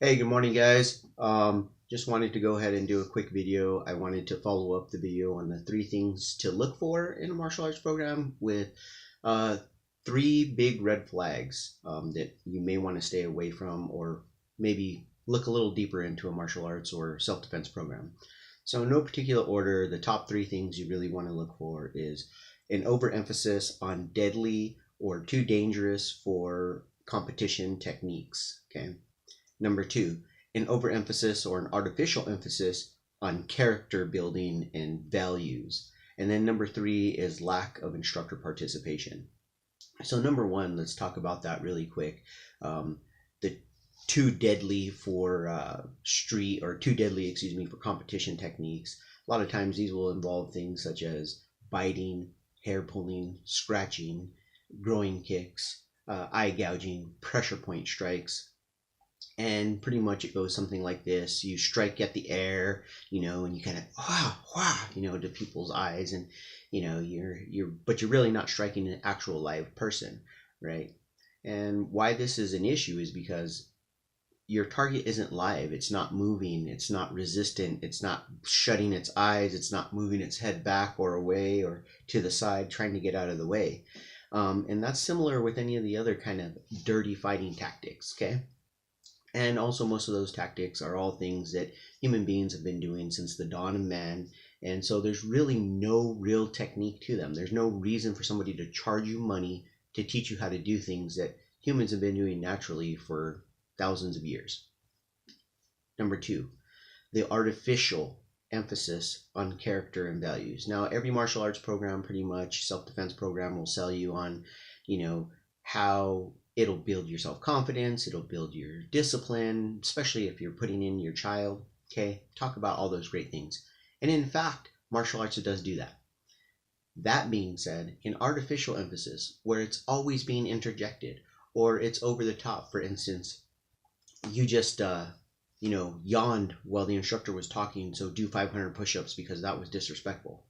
Hey, good morning, guys. Just wanted to go ahead and do a quick video. I wanted to follow up the video on the three things to look for in a martial arts program with uh, three big red flags that you may want to stay away from or maybe look a little deeper into a martial arts or self-defense program. So, in no particular order, the top three things you really want to look for is an overemphasis on deadly or too dangerous for competition techniques. Okay. Number two, an overemphasis or an artificial emphasis on character building and values. And then number three is lack of instructor participation. So, number one, let's talk about that really quick. The too deadly for street or too deadly, excuse me, for competition techniques. A lot of times these will involve things such as biting, hair pulling, scratching, groin kicks, eye gouging, pressure point strikes, and pretty much it goes something like this: you strike at the air, and you kind of wow, to people's eyes, and you're really not striking an actual live person, right? And why this is an issue is because your target isn't live. It's not moving, it's not resistant, it's not shutting its eyes, it's not moving its head back or away or to the side trying to get out of the way. And that's similar with any of the other kind of dirty fighting tactics. Okay. And also, most of those tactics are all things that human beings have been doing since the dawn of man. And so there's really no real technique to them. There's no reason for somebody to charge you money to teach you how to do things that humans have been doing naturally for thousands of years. Number two, the artificial emphasis on character and values. Now, every martial arts program, pretty much self defense program, will sell you on, how it'll build your self confidence, it'll build your discipline, especially if you're putting in your child. Okay, talk about all those great things. And in fact, martial arts does do that. That being said, an artificial emphasis where it's always being interjected or it's over the top, for instance, you just yawned while the instructor was talking, so do 500 push-ups because that was disrespectful.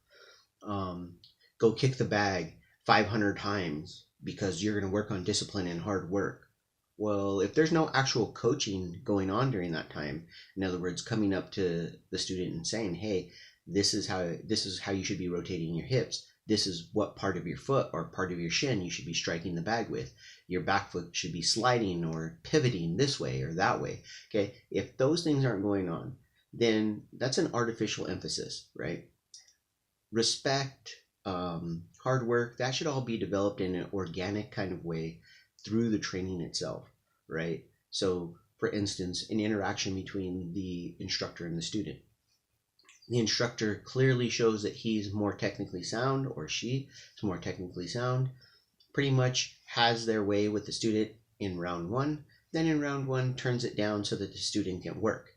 um, Go kick the bag 500 times because you're going to work on discipline and hard work. Well, if there's no actual coaching going on during that time, in other words, coming up to the student and saying, "Hey, this is how you should be rotating your hips. This is what part of your foot or part of your shin you should be striking the bag with. Your back foot should be sliding or pivoting this way or that way." Okay, if those things aren't going on, then that's an artificial emphasis, right? Respect, hard work, that should all be developed in an organic kind of way through the training itself, right? So, for instance, an interaction between the instructor and the student. The instructor clearly shows that he's more technically sound or she is more technically sound, pretty much has their way with the student in round one, then in round one turns it down so that the student can work.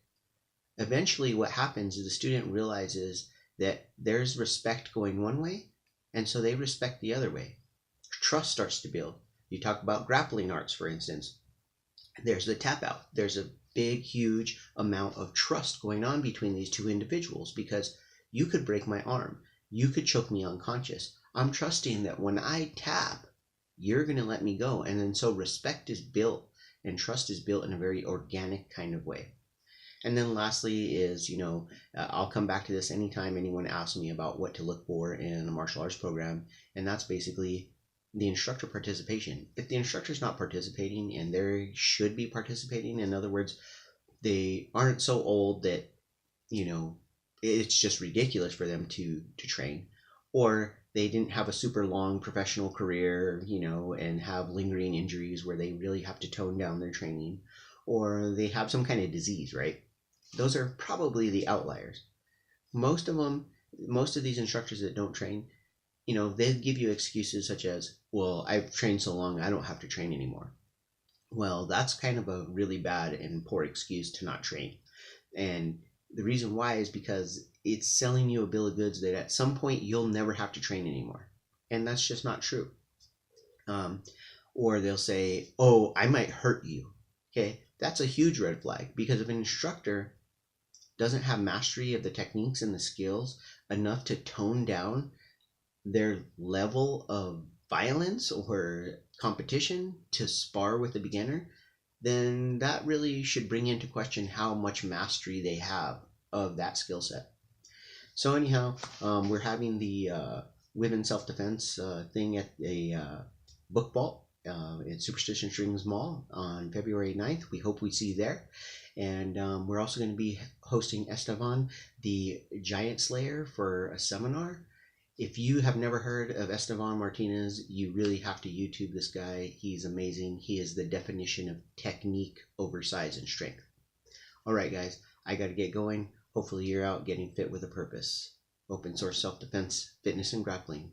Eventually what happens is the student realizes that there's respect going one way, and so they respect the other way. Trust starts to build. You talk about grappling arts, for instance. There's the tap out. There's a big, huge amount of trust going on between these two individuals because you could break my arm. You could choke me unconscious. I'm trusting that when I tap, you're going to let me go. And then so respect is built and trust is built in a very organic kind of way. And then lastly is, I'll come back to this anytime anyone asks me about what to look for in a martial arts program. And that's basically the instructor participation. If the instructor's not participating and they should be participating, in other words, they aren't so old that, you know, it's just ridiculous for them to train, or they didn't have a super long professional career, and have lingering injuries where they really have to tone down their training, or they have some kind of disease, right? Those are probably the outliers. Most of them, most of these instructors that don't train, they give you excuses such as, well, I've trained so long, I don't have to train anymore. Well, that's kind of a really bad and poor excuse to not train. And the reason why is because it's selling you a bill of goods that at some point you'll never have to train anymore. And that's just not true. Um, or they'll say, oh, I might hurt you. Okay, that's a huge red flag because if an instructor doesn't have mastery of the techniques and the skills enough to tone down their level of violence or competition to spar with a beginner, then that really should bring into question how much mastery they have of that skill set. So anyhow, we're having the women self-defense thing at a book vault at Superstition Strings Mall on February 9th. We hope we see you there. And we're also going to be hosting Esteban, the Giant Slayer, for a seminar. If you have never heard of Esteban Martinez, you really have to YouTube this guy. He's amazing. He is the definition of technique over size and strength. All right, guys, I got to get going. Hopefully, you're out getting fit with a purpose. Open source self defense, fitness, and grappling.